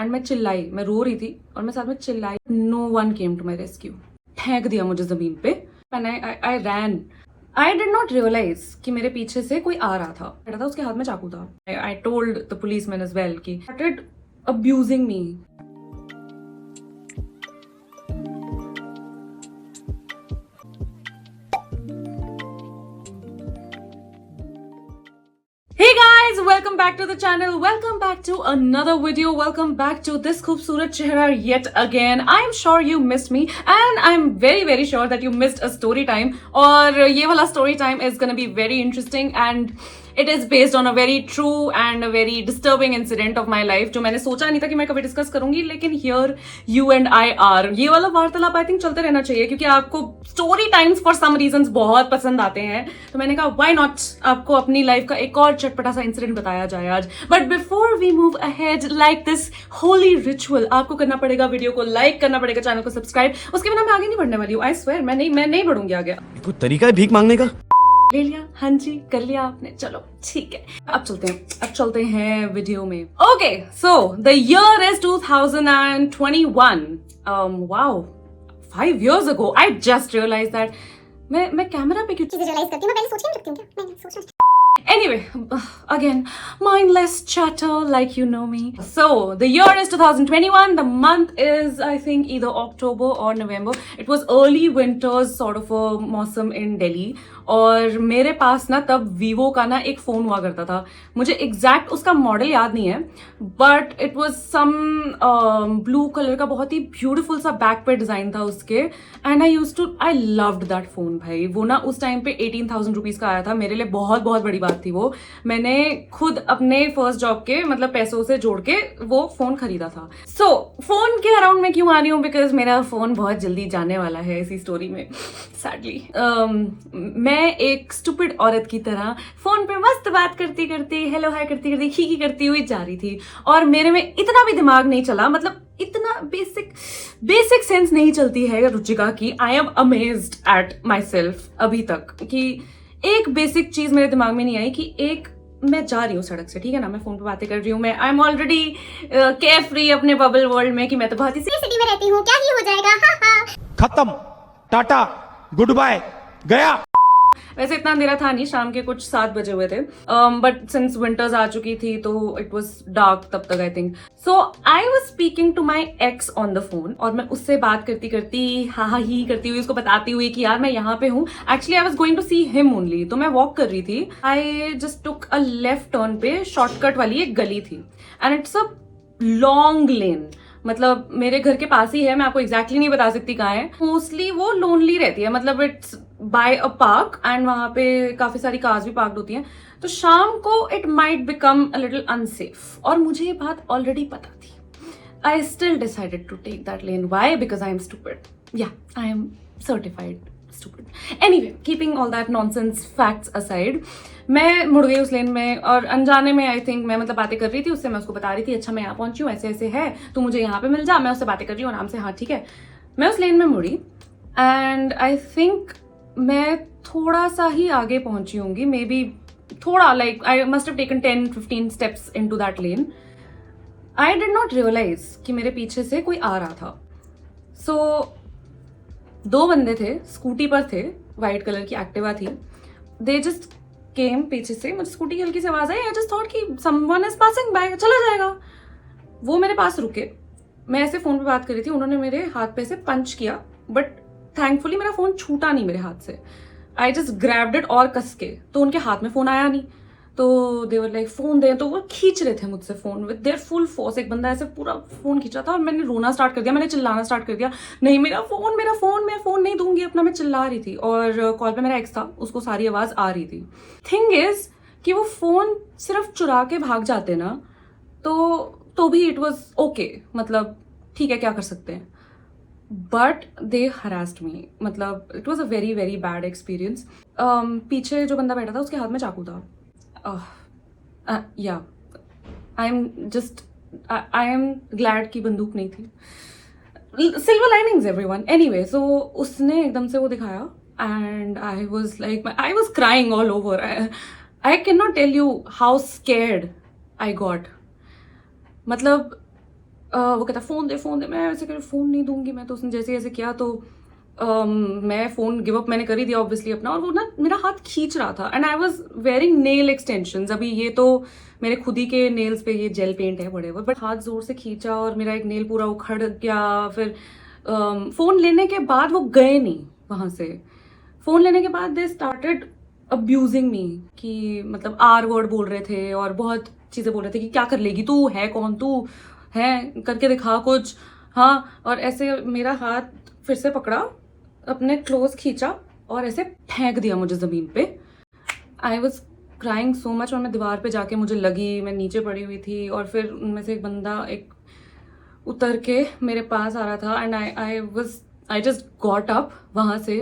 And मैं चिल्लाई, मैं रो रही थी और मैं साथ में चिल्लाई. No one came to my rescue. फेंक दिया मुझे जमीन पे and I ran. I did not realise कि मेरे पीछे से कोई आ रहा था, उसके हाथ में चाकू था. I told the police man as well कि started abusing me. Hey guys, welcome back to the channel. Welcome back to another video. Welcome back to this खूबसूरत चेहरा yet again. I'm sure you missed me and I'm very sure that you missed a story time. और ये वाला story time is gonna be very interesting and it is based on a very true and a very disturbing incident of my life जो मैंने सोचा नहीं था कि मैं कभी डिस्कस करूंगी, लेकिन here you and I are. ये वाला वार्तालाप आई थिंक चलते रहना चाहिए क्योंकि आपको story times for some reasons बहुत पसंद आते हैं, तो मैंने कहा व्हाई नॉट आपको अपनी लाइफ का एक और चटपटा सा इंसिडेंट बताया जाए आज. But before we move ahead like this holy ritual, आपको करना पड़ेगा वीडियो को लाइक करना पड़ेगा, चैनल को सब्सक्राइब. उसके बिना मैं आगे नहीं बढ़ने वाली हूँ. आई स्वेयर मैं नहीं बढ़ूंगी आगे. कोई तरीका है भीख मांगने का? ले लिया, हाँ जी कर लिया आपने, चलो ठीक है. अब चलते हैं वीडियो में. Okay, so the year is 2021. Wow, 5 years ago. I just realized that मैं कैमरा पे क्यों चीजें रियलाइज करती हूँ. मैं पहले सोच ही नहीं रखती हूँ क्या, मैंने सोचना. Anyway, again, mindless chatter like you know me. So, the year is 2021. The month is, I think, either October or November. It was early winters sort of a मौसम in Delhi. और मेरे पास ना तब वीवो का ना एक phone हुआ करता था. मुझे एग्जैक्ट उसका मॉडल याद नहीं है, but it was some blue colour का बहुत ही ब्यूटीफुल सा बैक पे डिज़ाइन था उसके. And I loved that phone भाई. वो ना उस टाइम पे 18,000 रुपीज़ का आया था. मेरे लिए बहुत बड़ी बात थी वो. मैंने खुद अपने फर्स्ट जॉब के मतलब पैसों से जोड़ के वो फ़ोन खरीदा था. सो फ़ोन के अराउंड मैं क्यों आ रही हूँ? बिकॉज मेरा फ़ोन बहुत जल्दी जाने वाला है इसी स्टोरी में, सैडली. मैं एक स्टूपिड औरत की तरह फोन पे मस्त बात करती हेलो हाय करती खीखी करती हुई जा रही थी. और मेरे में इतना भी दिमाग नहीं चला, मतलब इतना बेसिक सेंस नहीं चलती है रुचिका की. I am amazed at my self अभी तक कि एक बेसिक चीज मेरे दिमाग में नहीं आई कि एक मैं जा रही हूँ सड़क से, ठीक है ना, मैं फोन पे बातें कर रही हूँ, मैं I am already care free अपने बबल वर्ल्ड में कि मैं तो बहुत ही सिटी में रहती हूँ, क्या ही हो जाएगा. खत्म, टाटा, गुड बाय, गया. वैसे इतना अंधेरा था नहीं, शाम के कुछ 7 बजे हुए थे. बट सिंस विंटर्स आ चुकी थी तो इट वॉज डार्क तब तक I think. So I was speaking to my ex on the phone और मैं उससे बात करती हाँ ही करती हुई उसको बताती हुई कि यार मैं यहाँ पे हूँ. Actually I was going to see him only. तो मैं वॉक कर रही थी. I just took a left turn पे शॉर्टकट वाली एक गली थी and it's a long lane. मतलब मेरे घर के पास ही है, मैं आपको एग्जैक्टली नहीं बता सकती कहाँ है. मोस्टली वो लोनली रहती है, मतलब it's by a park and वहां पे काफी सारी कार्स भी पार्क्ड होती हैं. तो शाम को it might become a little unsafe और मुझे ये बात ऑलरेडी पता थी. I still decided to take that lane. Why? Because I am stupid. या I am certified stupid. Anyway, keeping all that nonsense facts aside, मैं मुड़ गई उस लेन में और अनजाने में आई थिंक मैं मतलब बातें कर रही थी उससे. मैं उसको बता रही थी अच्छा मैं यहाँ पहुंची हूँ, ऐसे है, तू मुझे यहाँ पे मिल जा. मैं उससे बातें कर रही हूँ आराम से, हाँ ठीक है. मैं उस लेन में मुड़ी एंड आई थिंक मैं थोड़ा सा ही आगे पहुंची होंगी, मे बी थोड़ा, like I must have taken 10-15 steps into that lane. I did not realise कि मेरे पीछे से कोई आ रहा था. सो 2 बंदे थे, स्कूटी पर थे, वाइट कलर की एक्टिवा थी. दे जस्ट केम पीछे से, मुझे स्कूटी की हल्की सी आवाज आई. आई जस्ट थॉट कि समवन इज पासिंग बाय, चला जाएगा. वो मेरे पास रुके. मैं ऐसे फोन पे बात कर रही थी, उन्होंने मेरे हाथ पे से पंच किया बट थैंकफुली मेरा फोन छूटा नहीं मेरे हाथ से. आई जस्ट ग्रैब्ड इट और कस के, तो उनके हाथ में फोन आया नहीं. तो दे वर लाइक फोन दे, तो वो खींच रहे थे मुझसे phone with their full force. एक बंदा ऐसे पूरा फोन खींचा था और मैंने रोना स्टार्ट कर दिया, मैंने चिल्लाना स्टार्ट कर दिया, नहीं मेरा फोन मैं फोन नहीं दूंगी अपना. मैं चिल्ला रही थी और कॉल पे मेरा एक्स था, उसको सारी आवाज आ रही थी. थिंग इज कि वो फोन सिर्फ चुरा के भाग जाते ना तो भी इट वॉज ओके, मतलब ठीक है क्या कर सकते हैं. बट दे हरास्ड मी, मतलब it was a very bad experience. पीछे जो बंदा बैठा था उसके हाथ में चाकू था. या आई एम ग्लैड कि बंदूक नहीं थी. Silver linings everyone. Anyway, so उसने एकदम से वो दिखाया and I was crying all over. I can not tell you how scared I got. मतलब वो कहता फ़ोन दे, मैं ऐसे कर फ़ोन नहीं दूंगी मैं, तो उसने जैसे ऐसे किया तो मैं फ़ोन गिव अप मैंने कर ही दिया ऑब्वियसली अपना, और वो ना मेरा हाथ खींच रहा था and I was wearing nail extensions. अभी ये तो मेरे खुद ही के नेल्स पे ये जेल पेंट है बड़े, बट हाथ जोर से खींचा और मेरा एक नेल पूरा उखड़ गया। फिर फ़ोन लेने के बाद वो गए नहीं वहाँ से। फ़ोन लेने के बाद दे स्टार्टेड अब्यूजिंग मी, कि मतलब आर वर्ड बोल रहे थे और बहुत चीज़ें बोल रहे थे कि क्या कर लेगी तू, है कौन तू, है करके दिखा कुछ, हाँ। और ऐसे मेरा हाथ फिर से पकड़ा, अपने क्लोज खींचा और ऐसे फेंक दिया मुझे ज़मीन पे। I was crying so much, और मैं दीवार पे जाके मुझे लगी, मैं नीचे पड़ी हुई थी और फिर उनमें से एक बंदा एक उतर के मेरे पास आ रहा था and I just got up वहाँ से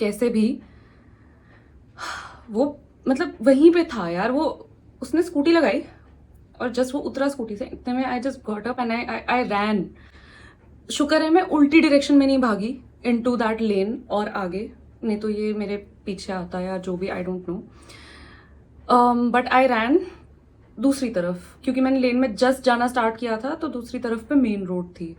कैसे भी। वो मतलब वहीं पे था यार, वो उसने स्कूटी लगाई और जस्ट वो उतरा स्कूटी से, इतने में I just got up and I ran. शुक्र है मैं उल्टी डायरेक्शन में नहीं भागी इनटू दैट लेन और आगे, नहीं तो ये मेरे पीछे आता या जो भी, I don't know. But I ran दूसरी तरफ, क्योंकि मैंने लेन में जस्ट जाना स्टार्ट किया था तो दूसरी तरफ पे मेन रोड थी,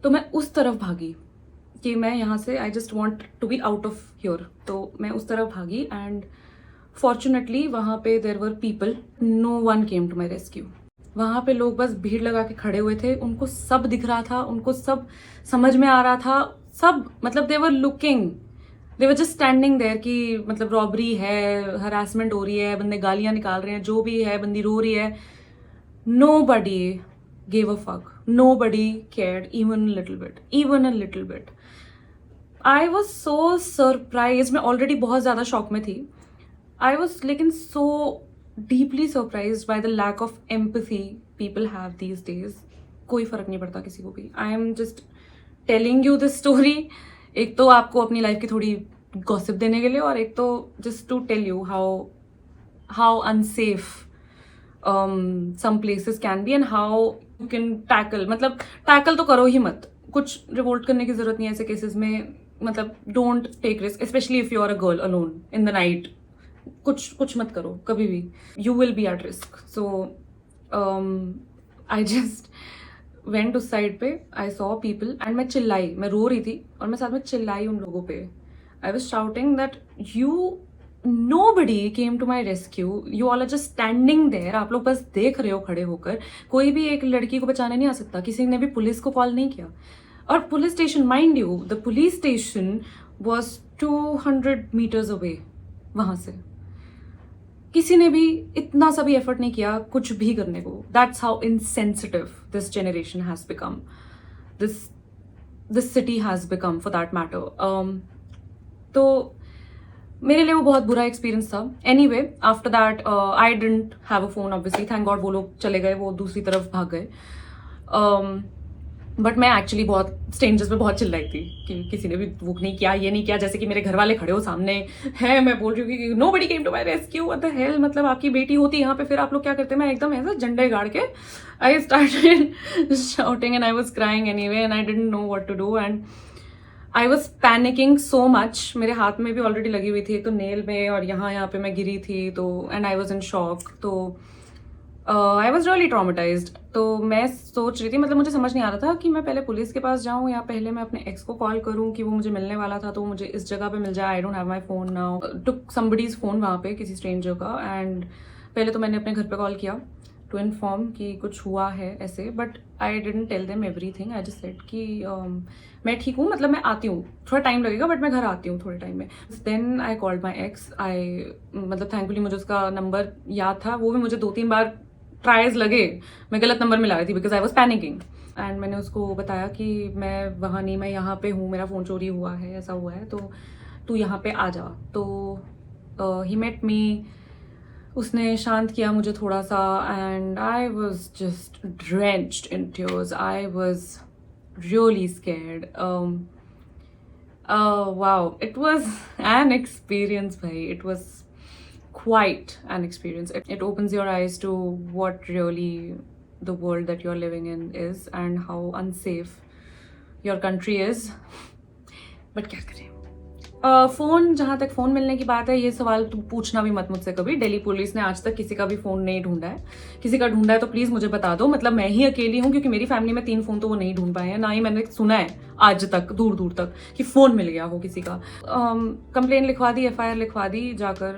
तो मैं उस तरफ भागी कि मैं यहाँ से I just want to be out of here, तो मैं उस तरफ भागी एंड फॉर्चुनेटली वहाँ पे there were people, no one came to my rescue. वहाँ पे लोग बस भीड़ लगा के खड़े हुए थे, उनको सब दिख रहा था, उनको सब समझ में आ रहा था, सब मतलब they were looking, they were just standing there कि मतलब रॉबरी है, हरासमेंट हो रही है, बंदे गालियां निकाल रहे हैं, जो भी है, बंदी रो रही है। Nobody gave a fuck. Nobody cared even a little bit. Even a little bit. I was so surprised. मैं ऑलरेडी बहुत ज़्यादा शॉक में थी. I was लेकिन so deeply surprised by the lack of empathy people have these days. कोई फर्क नहीं पड़ता किसी को भी. I am just telling you this story. एक तो आपको अपनी लाइफ की थोड़ी गॉसिप देने के लिए, और एक तो just to tell you how unsafe some places can be and how you can tackle, मतलब tackle तो करो ही मत, कुछ रिवोल्ट करने की जरूरत नहीं है ऐसे केसेस में, मतलब don't take risk, especially if you are a girl alone in the night, कुछ मत करो कभी भी, you will be at risk. So I just went उस साइड पे, आई सॉ पीपल एंड मैं चिल्लाई, मैं रो रही थी और मैं साथ में चिल्लाई उन लोगों पे। I was shouting that nobody came to my rescue, you all are just standing there, आप लोग बस देख रहे हो खड़े होकर, कोई भी एक लड़की को बचाने नहीं आ सकता, किसी ने भी पुलिस को कॉल नहीं किया। और police station, mind you, the police station was 200 meters away, वहां से किसी ने भी इतना सा भी एफर्ट नहीं किया कुछ भी करने को। That's how insensitive this generation has become, this city has become for that matter. तो मेरे लिए वो बहुत बुरा एक्सपीरियंस था। Anyway, after that I didn't have a phone obviously, thank God वो लोग चले गए, वो दूसरी तरफ भाग गए। बट मैं एक्चुअली बहुत स्ट्रेंजर्स पे बहुत चिल्लाई थी कि किसी ने भी वो नहीं किया, ये नहीं किया, जैसे कि मेरे घर वाले खड़े हो सामने है, मैं बोल रही हूँ कि nobody came to my rescue, what the hell, मतलब आपकी बेटी होती यहाँ पे फिर आप लोग क्या करते। मैं एकदम ऐसा झंडे गाड़ के I started shouting and I was crying anyway and I didn't know what to do and I was panicking so much. मेरे हाथ में भी ऑलरेडी लगी हुई थी, तो नेल में, और यहाँ पे मैं गिरी थी, तो and I was in shock, तो आई वॉज रियली ट्रॉमेटाइज्ड। तो मैं सोच रही थी, मतलब मुझे समझ नहीं आ रहा था कि मैं पहले पुलिस के पास जाऊँ या पहले मैं अपने एक्स को कॉल करूँ कि वो मुझे मिलने वाला था, तो मुझे इस जगह पे मिल जाए। I don't have my phone now, took somebody's phone वहाँ पे, किसी स्ट्रेंजर का, एंड पहले तो मैंने अपने घर पे कॉल किया टू इन्फॉर्म कि कुछ हुआ है ऐसे, but I didn't tell them everything. I just said कि मैं ठीक हूँ, मतलब मैं आती हूँ, थोड़ा टाइम लगेगा बट मैं घर आती हूँ थोड़े टाइम में। Then I called my ex, मतलब थैंकफुली मुझे उसका नंबर याद था, वो भी मुझे 2-3 बार ट्राइज लगे, मैं गलत नंबर मिला रही थी because I was panicking. And मैंने उसको बताया कि मैं वहाँ नहीं, मैं यहाँ पे हूँ, मेरा फ़ोन चोरी हुआ है, ऐसा हुआ है, तो तू यहाँ पे आ जा। तो ही मेट मी, उसने शांत किया मुझे थोड़ा सा, and I was just drenched in tears, I was really scared. Wow, it was an experience भाई, इट वॉज quite an experience. It opens your eyes to what really the world that you're living in is and how unsafe your country is. But क्या करें, phone, जहां तक phone मिलने की बात है, ये सवाल तुम पूछना भी मत मुझसे कभी। दिल्ली पुलिस ने आज तक किसी का भी फोन नहीं ढूंढा है। किसी का ढूंढा है तो प्लीज मुझे बता दो। मतलब मैं ही अकेली हूँ, क्योंकि मेरी फैमिली में 3 फोन तो वो नहीं ढूंढ पाए हैं, ना ही मैंने सुना है आज तक दूर दूर तक कि फोन मिल गया हो किसी का। कंप्लेन लिखवा दी, FIR लिखवा दी जाकर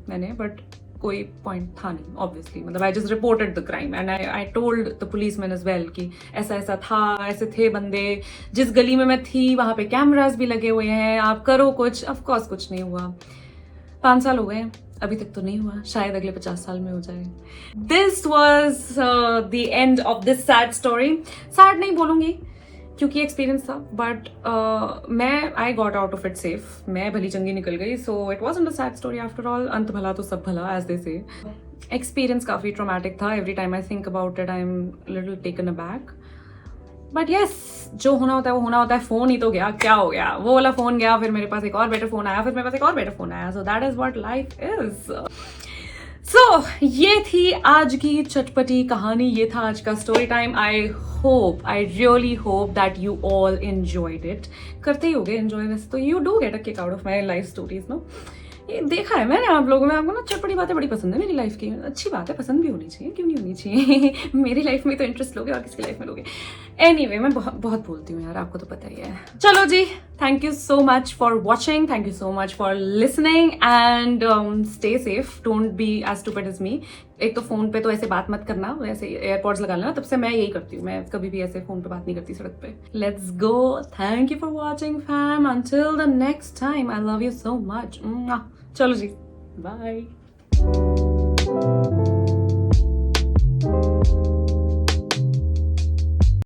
मैंने, बट कोई पॉइंट था नहीं ऑब्वियसली। मतलब I just reported the crime and I told the police man as well कि ऐसा ऐसा था, ऐसे थे बंदे, जिस गली में मैं थी वहां पे कैमरास भी लगे हुए हैं, आप करो कुछ। ऑफ कोर्स कुछ नहीं हुआ। 5 साल हो गए, अभी तक तो नहीं हुआ, शायद अगले 50 साल में हो जाए। This was the end of this sad story. Sad नहीं बोलूंगी क्योंकि एक्सपीरियंस था, बट मैं I got out of it safe. मैं भली चंगी निकल गई, so it wasn't a sad story after all. अंत भला तो सब भला, एज दे से। एक्सपीरियंस काफी ट्रॉमेटिक था। Every time I think about it I am little taken aback, but yes, जो होना होता है वो होना होता है। फोन ही तो गया, क्या हो गया, वो वाला फोन गया, फिर मेरे पास एक और बेटर फोन आया, फिर मेरे पास एक और बेटर फोन आया। So that is what life is. सो ये थी आज की चटपटी कहानी, ये था आज का story time. I really hope that you all enjoyed it. करते ही होगे एंजॉय, वैसे तो you do get a kick out of my life stories no. ये देखा है मैंने आप लोगों में, आपको ना चटपटी बातें बड़ी पसंद है मेरी लाइफ की। अच्छी बात है, पसंद भी होनी चाहिए, क्यों नहीं होनी चाहिए। मेरी लाइफ में तो इंटरेस्ट लोगे और किसकी लाइफ में लोगे। एनीवे, मैं बहुत बोलती हूँ यार, आपको तो पता ही है। चलो जी, thank you so much for watching, thank you so much for listening and stay safe, don't be as stupid as me. एक तो फोन पे तो ऐसे बात मत करना, वैसे एयरपॉड्स लगा लेना, तब से मैं यही करती हूँ। मैं कभी भी ऐसे फोन पे बात नहीं करती सड़क पे। Let's go, thank you for watching fam, until the next time, I love you so much. चलो जी, बाय।